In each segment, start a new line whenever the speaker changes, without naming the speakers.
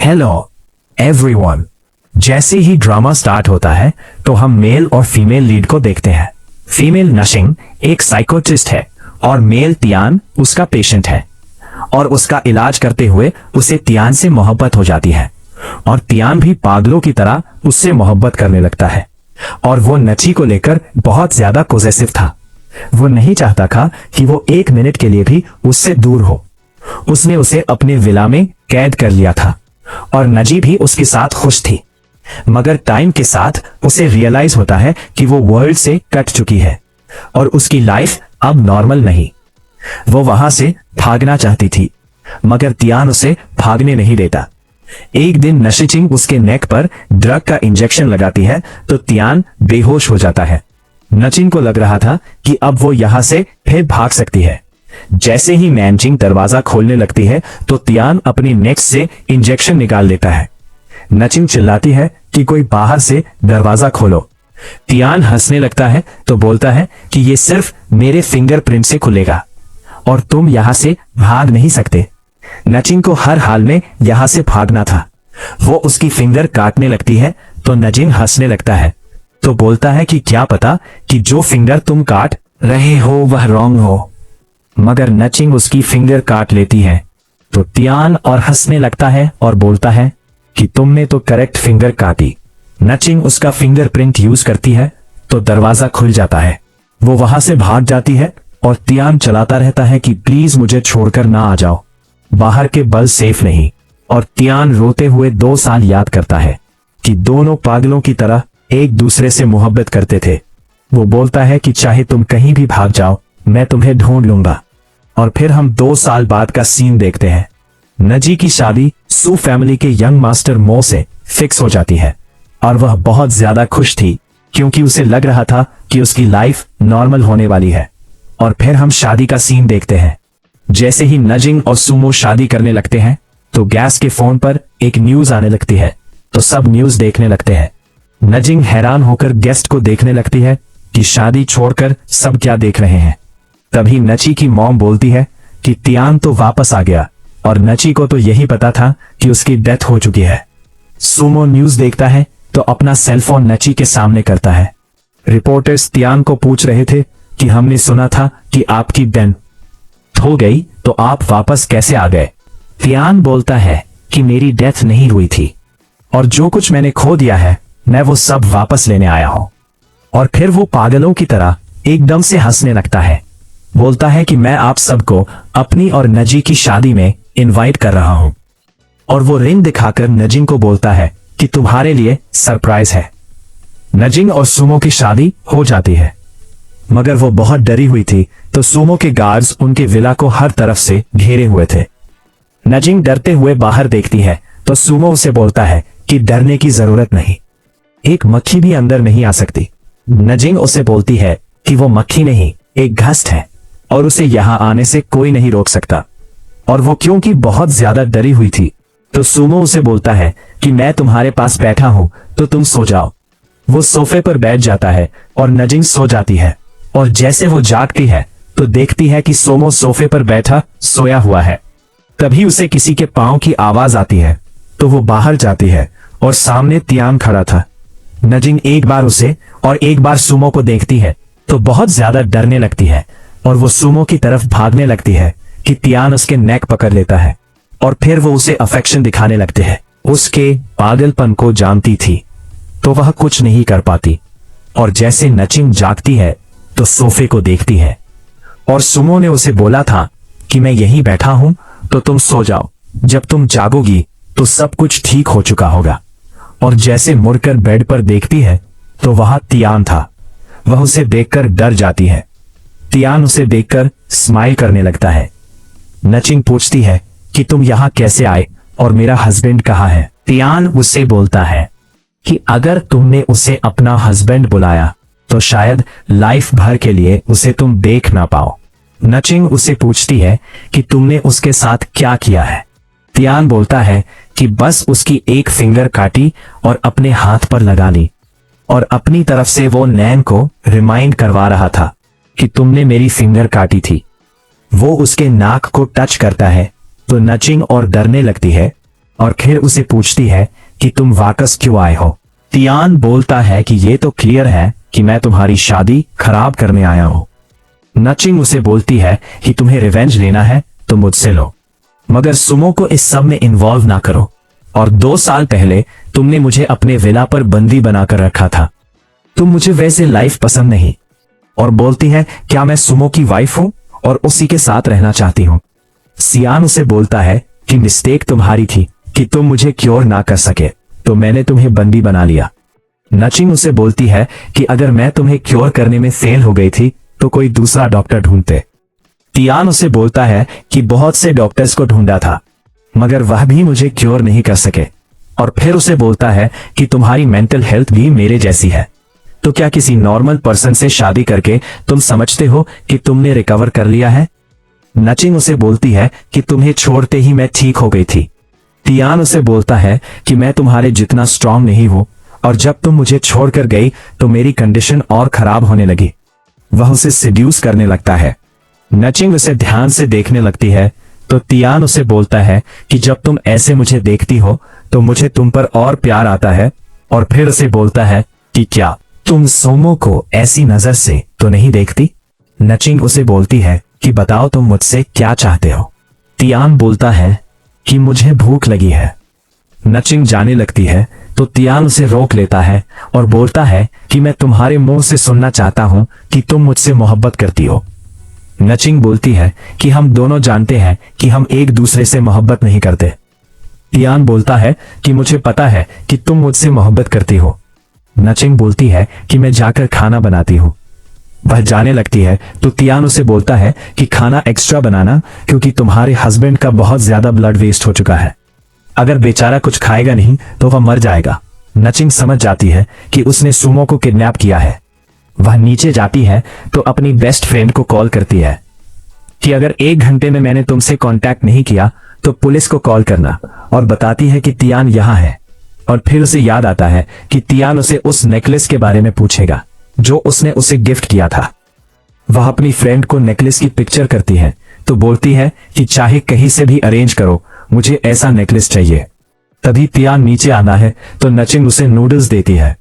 Hello everyone. जैसे ही drama start होता है तो हम मेल और फीमेल लीड को देखते हैं। फीमेल नशिंग एक साइकोटिस्ट है और मेल तियान उसका पेशेंट है और उसका इलाज करते हुए उसे तियान से मोहब्बत हो जाती है और तियान भी पागलों की तरह उससे मोहब्बत करने लगता है और वो नची को लेकर बहुत ज्यादा पॉसेसिव था। वो नहीं चाहता था कि वो एक मिनट के लिए भी उससे दूर हो। उसने उसे अपने विला में कैद कर लिया था और नजी भी उसके साथ खुश थी, मगर टाइम के साथ उसे रियलाइज होता है कि वो वर्ल्ड से कट चुकी है और उसकी लाइफ अब नॉर्मल नहीं। वो वहां से भागना चाहती थी मगर तियान उसे भागने नहीं देता। एक दिन नशिचिंग उसके नेक पर ड्रग का इंजेक्शन लगाती है तो तियान बेहोश हो जाता है। नचिंग को लग रहा था कि अब वो यहां से फिर भाग सकती है। जैसे ही नैनचिंग दरवाजा खोलने लगती है तो तियान अपनी नेक से इंजेक्शन निकाल लेता है। नचिंग चिल्लाती है कि कोई बाहर से दरवाजा खोलो। तियान हंसने लगता है तो बोलता है कि ये सिर्फ मेरे फिंगरप्रिंट से खुलेगा और तुम यहां से भाग नहीं सकते। नचिंग को हर हाल में यहां से भागना था। वो उसकी फिंगर काटने लगती है तो नचिंग हंसने लगता है तो बोलता है कि क्या पता कि जो फिंगर तुम काट रहे हो वह रॉन्ग हो। मगर नचिंग उसकी फिंगर काट लेती है तो तियान और हंसने लगता है और बोलता है कि तुमने तो करेक्ट फिंगर काटी। नचिंग उसका फिंगरप्रिंट यूज करती है तो दरवाजा खुल जाता है। वो वहां से भाग जाती है और तियान चलाता रहता है कि प्लीज मुझे छोड़कर ना आ जाओ, बाहर के बल सेफ नहीं। और तियान रोते हुए 2 साल याद करता है कि दोनों पागलों की तरह एक दूसरे से मोहब्बत करते थे। वो बोलता है कि चाहे तुम कहीं भी भाग जाओ मैं तुम्हें ढूंढ लूंगा। और फिर हम 2 साल बाद का सीन देखते हैं। नजी की शादी सू फैमिली के यंग मास्टर मो से फिक्स हो जाती है और वह बहुत ज्यादा खुश थी क्योंकि उसे लग रहा था कि उसकी लाइफ नॉर्मल होने वाली है। और फिर हम शादी का सीन देखते हैं। जैसे ही नजिंग और सुमो शादी करने लगते हैं तो गैस के फोन पर एक न्यूज आने लगती है तो सब न्यूज देखने लगते हैं। नजिंग हैरान होकर गेस्ट को देखने लगती है कि शादी छोड़कर सब क्या देख रहे हैं। तभी नची की मॉम बोलती है कि तियान तो वापस आ गया और नची को तो यही पता था कि उसकी डेथ हो चुकी है। सुमो न्यूज देखता है तो अपना सेलफोन नची के सामने करता है। रिपोर्टर्स तियान को पूछ रहे थे कि हमने सुना था कि आपकी डेथ हो गई तो आप वापस कैसे आ गए। तियान बोलता है कि मेरी डेथ नहीं हुई थी और जो कुछ मैंने खो दिया है मैं वो सब वापस लेने आया हूं। और फिर वो पागलों की तरह एकदम से हंसने लगता है। बोलता है कि मैं आप सबको अपनी और नजी की शादी में इनवाइट कर रहा हूं। और वो रिंग दिखाकर नजिंग को बोलता है कि तुम्हारे लिए सरप्राइज है। नजिंग और सुमो की शादी हो जाती है मगर वो बहुत डरी हुई थी तो सुमो के गार्ड्स उनके विला को हर तरफ से घेरे हुए थे। नजिंग डरते हुए बाहर देखती है तो सुमो उसे बोलता है कि डरने की जरूरत नहीं, एक मक्खी भी अंदर नहीं आ सकती। नजिंग उसे बोलती है कि वो मक्खी नहीं एक घस्ट है और उसे यहां आने से कोई नहीं रोक सकता। और वो क्योंकि बहुत ज्यादा डरी हुई थी तो सुमो उसे बोलता है कि मैं तुम्हारे पास बैठा हूं तो तुम सो जाओ। वो सोफे पर बैठ जाता है और नजिंग सो जाती है और जैसे वो जागती है तो देखती है कि सुमो सोफे पर बैठा सोया हुआ है। तभी उसे किसी के पांव की आवाज आती है तो वो बाहर जाती है और सामने तियान खड़ा था। नजिंग एक बार उसे और एक बार सुमो को देखती है तो बहुत ज्यादा डरने लगती है और वो सुमो की तरफ भागने लगती है कि तियान उसके नेक पकड़ लेता है और फिर वो उसे अफेक्शन दिखाने लगते हैं। उसके पागलपन को जानती थी तो वह कुछ नहीं कर पाती। और जैसे नचिंग जागती है तो सोफे को देखती है और सुमो ने उसे बोला था कि मैं यहीं बैठा हूं तो तुम सो जाओ, जब तुम जागोगी तो सब कुछ ठीक हो चुका होगा। और जैसे मुड़कर बेड पर देखती है तो वहां तियान था। वह उसे देखकर डर जाती है। तियान उसे देखकर स्माइल करने लगता है। नचिंग पूछती है कि तुम यहां कैसे आए और मेरा हस्बैंड कहाँ है। तियान उससे बोलता है कि अगर तुमने उसे अपना हस्बैंड बुलाया तो शायद लाइफ भर के लिए उसे तुम देख ना पाओ। नचिंग उसे पूछती है कि तुमने उसके साथ क्या किया है। तियान बोलता है कि बस उसकी एक फिंगर काटी और अपने हाथ पर लगा ली और अपनी तरफ से वो नैन को रिमाइंड करवा रहा था कि तुमने मेरी फिंगर काटी थी। वो उसके नाक को टच करता है तो नचिंग और डरने लगती है और फिर उसे पूछती है कि तुम वापस क्यों आए हो। तियान बोलता है कि ये तो क्लियर है कि मैं तुम्हारी शादी खराब करने आया हूं। नचिंग उसे बोलती है कि तुम्हें रिवेंज लेना है तो मुझसे लो, मगर सुमो को इस सब में इन्वॉल्व ना करो। और 2 साल पहले तुमने मुझे अपने विला पर बंदी बनाकर रखा था। तुम मुझे वैसे लाइफ पसंद नहीं। और बोलती है क्या मैं सुमो की वाइफ हूं और उसी के साथ रहना चाहती हूं। सियान उसे बोलता है कि मिस्टेक तुम्हारी थी कि तुम मुझे क्योर ना कर सके, तो मैंने तुम्हें बंदी बना लिया। नचिंग उसे बोलती है कि अगर मैं तुम्हें क्योर करने में फेल हो गई थी तो कोई दूसरा डॉक्टर ढूंढते। तियान उसे बोलता है कि बहुत से डॉक्टर्स को ढूंढा था मगर वह भी मुझे क्योर नहीं कर सके। और फिर उसे बोलता है कि तुम्हारी मेंटल हेल्थ भी मेरे जैसी है, तो क्या किसी नॉर्मल पर्सन से शादी करके तुम समझते हो कि तुमने रिकवर कर लिया है। नचिंग उसे बोलती है कि तुम्हें छोड़ते ही मैं ठीक हो गई थी। तियान उसे बोलता है कि मैं तुम्हारे जितना स्ट्रांग नहीं हूं और जब तुम मुझे छोड़कर गई तो मेरी कंडीशन और खराब होने लगी। वह उसे सेड्यूस करने लगता है। नचिंग उसे ध्यान से देखने लगती है तो तियान उसे बोलता है कि जब तुम ऐसे मुझे देखती हो तो मुझे तुम पर और प्यार आता है। और फिर उसे बोलता है कि क्या तुम सोमो को ऐसी नजर से तो नहीं देखती। नचिंग उसे बोलती है कि बताओ तुम मुझसे क्या चाहते हो। तियान बोलता है कि मुझे भूख लगी है। नचिंग जाने लगती है तो तियान उसे रोक लेता है और बोलता है कि मैं तुम्हारे मुंह से सुनना चाहता हूं कि तुम मुझसे मोहब्बत करती हो। नचिंग बोलती है कि हम दोनों जानते हैं कि हम एक दूसरे से मोहब्बत नहीं करते। तियान बोलता है कि मुझे पता है कि तुम मुझसे मोहब्बत करती हो। नचिंग बोलती है कि मैं जाकर खाना बनाती हूँ। वह जाने लगती है तो तियान उसे बोलता है कि खाना एक्स्ट्रा बनाना क्योंकि तुम्हारे हस्बैंड का बहुत ज्यादा ब्लड वेस्ट हो चुका है। अगर बेचारा कुछ खाएगा नहीं तो वह मर जाएगा। नचिंग समझ जाती है कि उसने सुमो को किडनैप किया है। वह नीचे जाती है तो अपनी बेस्ट फ्रेंड को कॉल करती है कि अगर 1 घंटे में मैंने तुमसे कांटेक्ट नहीं किया तो पुलिस को कॉल करना, और बताती है कि तियान यहाँ है। और फिर उसे याद आता है कि तियान उसे उस नेकलेस के बारे में पूछेगा जो उसने उसे गिफ्ट किया था। वह अपनी फ्रेंड को नेकलेस की पिक्चर करती है तो बोलती है कि चाहे कहीं से भी अरेंज करो, मुझे ऐसा नेकलेस चाहिए। तभी तियान नीचे आना है तो नचिंग उसे नूडल्स देती है।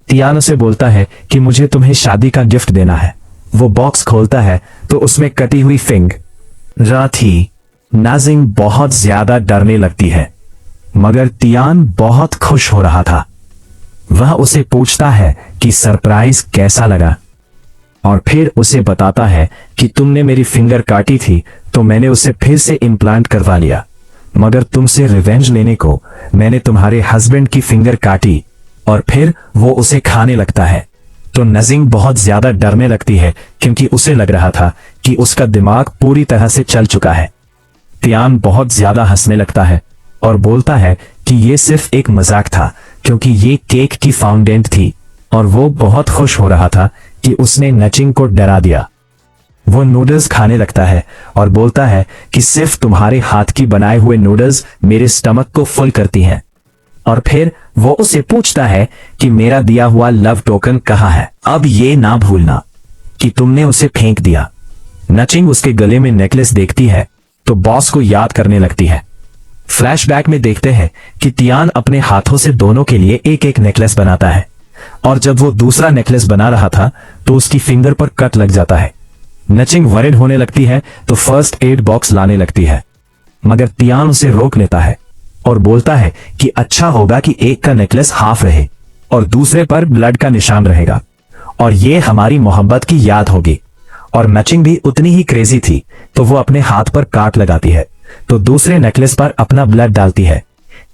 तियान उसे बोलता है कि मुझे तुम्हें शादी का गिफ्ट देना है। वो बॉक्स खोलता है तो उसमें कटी हुई फिंग थी। नाजिंग बहुत ज्यादा डरने लगती है मगर तियान बहुत खुश हो रहा था। वह उसे पूछता है कि सरप्राइज कैसा लगा, और फिर उसे बताता है कि तुमने मेरी फिंगर काटी थी तो मैंने उसे फिर से इम्प्लांट करवा लिया, मगर तुमसे रिवेंज लेने को मैंने तुम्हारे हस्बैंड की फिंगर काटी। और फिर वो उसे खाने लगता है तो नजिंग बहुत ज्यादा डरने लगती है क्योंकि उसे लग रहा था कि उसका दिमाग पूरी तरह से चल चुका है। तियान बहुत ज्यादा हंसने लगता है और बोलता है कि ये सिर्फ एक मजाक था क्योंकि ये केक की फाउंडेंट थी, और वो बहुत खुश हो रहा था कि उसने नचिंग को डरा दिया। वो नूडल्स खाने लगता है और बोलता है कि सिर्फ तुम्हारे हाथ की बनाए हुए नूडल्स मेरे स्टमक को फुल करती हैं। और फिर वो उसे पूछता है कि मेरा दिया हुआ लव टोकन कहाँ है। अब ये ना भूलना कि तुमने उसे फेंक दिया। नचिंग उसके गले में नेकलेस देखती है तो बॉस को याद करने लगती है। फ्लैशबैक में देखते हैं कि तियान अपने हाथों से दोनों के लिए एक एक नेकलेस बनाता है, और जब वो दूसरा नेकलेस बना रहा था तो उसकी फिंगर पर कट लग जाता है। नचिंग वरिड होने लगती है तो फर्स्ट एड बॉक्स लाने लगती है, मगर तियान उसे रोक लेता है और बोलता है कि अच्छा होगा कि एक का नेकलेस हाफ रहे और दूसरे पर ब्लड का निशान रहेगा, और ये हमारी मोहब्बत की याद होगी। और नचिंग भी उतनी ही क्रेजी थी तो वो अपने हाथ पर काट लगाती है तो दूसरे नेकलेस पर अपना ब्लड डालती है।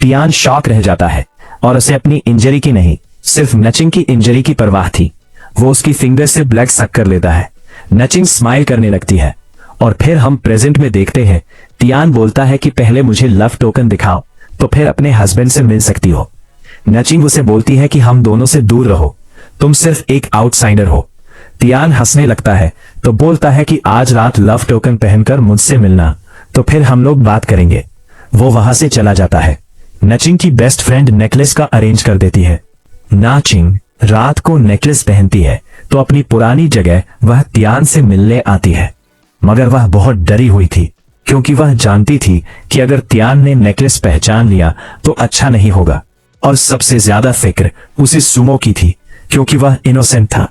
तियान शॉक रह जाता है और उसे अपनी इंजरी की नहीं, सिर्फ नचिंग की इंजरी की परवाह थी। वो उसकी फिंगर से ब्लड सक कर लेता है। नचिंग स्माइल करने लगती है और फिर हम प्रेजेंट में देखते हैं। तियान बोलता है कि पहले मुझे लव टोकन दिखाओ तो फिर अपने हस्बैंड से मिल सकती हो। नचिंग उसे बोलती है कि हम दोनों से दूर रहो, तुम सिर्फ एक आउटसाइडर हो। तियान हंसने लगता है तो बोलता है कि आज रात लव टोकन पहनकर मुझसे मिलना, तो फिर हम लोग बात करेंगे। वो वहां से चला जाता है। नचिंग की बेस्ट फ्रेंड नेकलेस का अरेंज कर देती है। नचिंग रात को नेकलेस पहनती है तो अपनी पुरानी जगह वह तियान से मिलने आती है, मगर वह बहुत डरी हुई थी क्योंकि वह जानती थी कि अगर तियान ने नेकलेस पहचान लिया तो अच्छा नहीं होगा। और सबसे ज्यादा फिक्र उसे सुमो की थी, क्योंकि वह इनोसेंट था।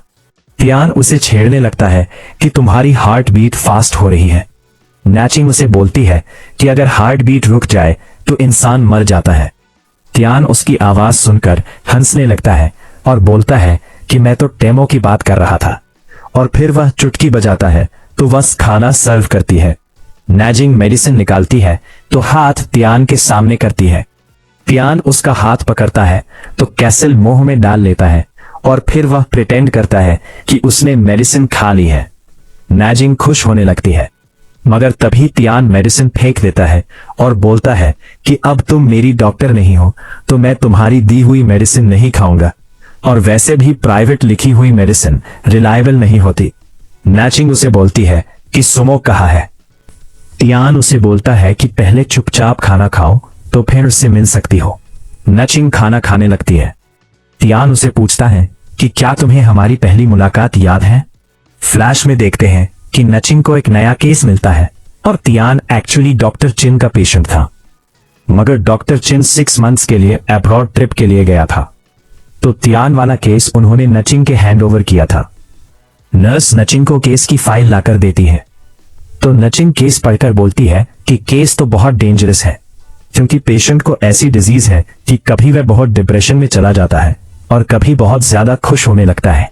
तियान उसे छेड़ने लगता है कि तुम्हारी हार्ट बीट फास्ट हो रही है। नैचिंग उसे बोलती है कि अगर हार्ट बीट रुक जाए तो इंसान मर जाता है। तियान उसकी आवाज सुनकर हंसने लगता है और बोलता है कि मैं तो टेमो की बात कर रहा था। और फिर वह चुटकी बजाता है तो बस खाना सर्व करती है। नैजिंग मेडिसिन निकालती है तो हाथ तियान के सामने करती है। तियान उसका हाथ पकड़ता है तो कैसल मुंह में डाल लेता है और फिर वह प्रिटेंड करता है कि उसने मेडिसिन खा ली है। नैजिंग खुश होने लगती है, मगर तभी तियान मेडिसिन फेंक देता है और बोलता है कि अब तुम मेरी डॉक्टर नहीं हो तो मैं तुम्हारी दी हुई मेडिसिन नहीं खाऊंगा, और वैसे भी प्राइवेट लिखी हुई मेडिसिन रिलायबल नहीं होती। नैचिंग उसे बोलती है कि सुमो कहाँ है। तियान उसे बोलता है कि पहले चुपचाप खाना खाओ तो फिर उससे मिल सकती हो। नचिंग खाना खाने लगती है। तियान उसे पूछता है कि क्या तुम्हें हमारी पहली मुलाकात याद है। फ्लैश में देखते हैं कि नचिंग को एक नया केस मिलता है और तियान एक्चुअली डॉक्टर चिन का पेशेंट था, मगर डॉक्टर चिन 6 मंथ्स के लिए अब्रॉड ट्रिप के लिए गया था। तो तियान वाला केस उन्होंने नचिंग के हैंड ओवर किया था। नर्स नचिंग को केस की फाइल लाकर देती है तो नचिंग केस पढ़कर बोलती है कि केस तो बहुत डेंजरस है, क्योंकि पेशेंट को ऐसी डिजीज है कि कभी वह बहुत डिप्रेशन में चला जाता है और कभी बहुत ज्यादा खुश होने लगता है।